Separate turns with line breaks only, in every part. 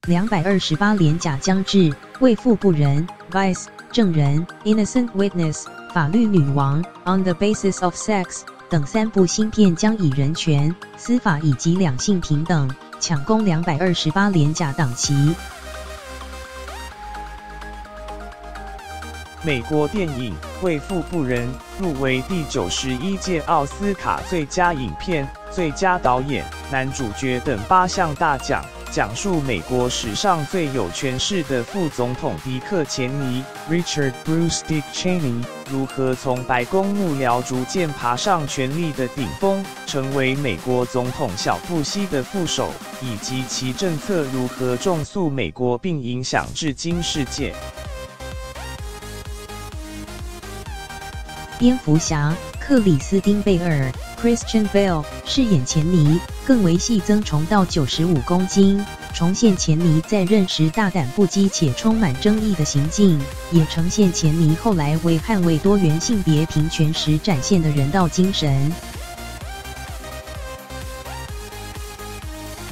228连假将至，为富不仁 Vice 证人 Innocent Witness 法律女王 On the Basis of Sex 等3部新片将以人权、司法以及两性平等抢攻228连假档期。
美国电影《为富不仁》入围第91届奥斯卡最佳影片、最佳导演、男主角等8项大奖，讲述美国史上最有权势的副总统迪克·钱尼 （Richard Bruce Dick Cheney） 如何从白宫幕僚逐渐爬上权力的顶峰，成为美国总统小布希的副手，以及其政策如何重塑美国并影响至今世界。
蝙蝠侠克里斯汀·贝尔 （Christian Bale） 饰演钱尼，更为细增重到95公斤，重现钱尼在任时大胆不羁且充满争议的行径，也呈现钱尼后来为捍卫多元性别平权时展现的人道精神。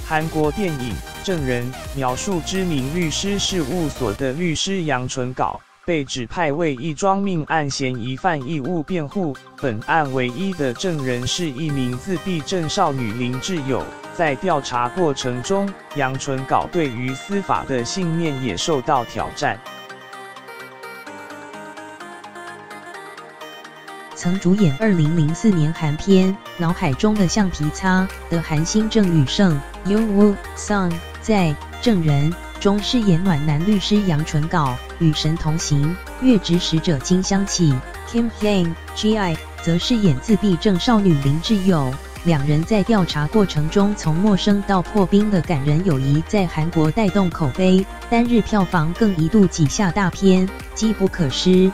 韩国电影《证人》描述知名律师事务所的律师杨纯稿被指派为一桩命案嫌疑犯义务辩护，本案唯一的证人是一名自闭症少女林志友。在调查过程中，杨纯稿对于司法的信念也受到挑战。
曾主演2004年韩片《脑海中的橡皮擦》的韩星郑宇盛 （Young Woo Sung） 在《证人》中饰演暖男律师杨纯稿，与神同行月之使者金香气 Kim Hyang-gi 则饰演自闭症少女林志友。两人在调查过程中从陌生到破冰的感人友谊，在韩国带动口碑，单日票房更一度挤下大片，机不可失。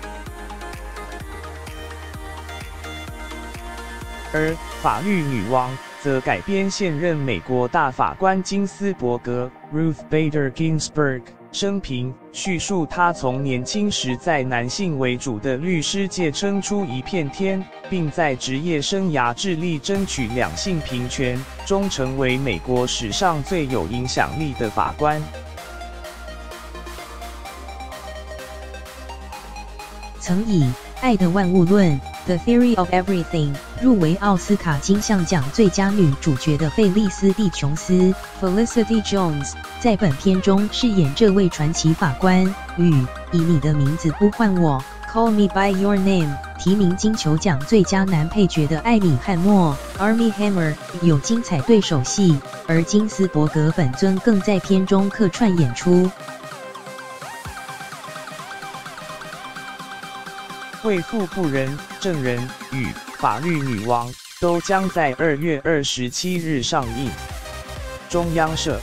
而法律女王则改编现任美国大法官金斯伯格 （Ruth Bader Ginsburg） 生平，叙述她从年轻时在男性为主的律师界撑出一片天，并在职业生涯致力争取两性平权，终成为美国史上最有影响力的法官。
曾以《爱的万物论》The Theory of Everything 入围奥斯卡金像奖最佳女主角的费利斯蒂·琼斯 （Felicity Jones） 在本片中饰演这位传奇法官，与《以你的名字呼唤我》（Call Me by Your Name） 提名金球奖最佳男配角的艾米·汉默 （Armie Hammer） 有精彩对手戏，而金斯伯格本尊更在片中客串演出。
为富不仁、证人与法律女王都将在2月27日上映。中央社。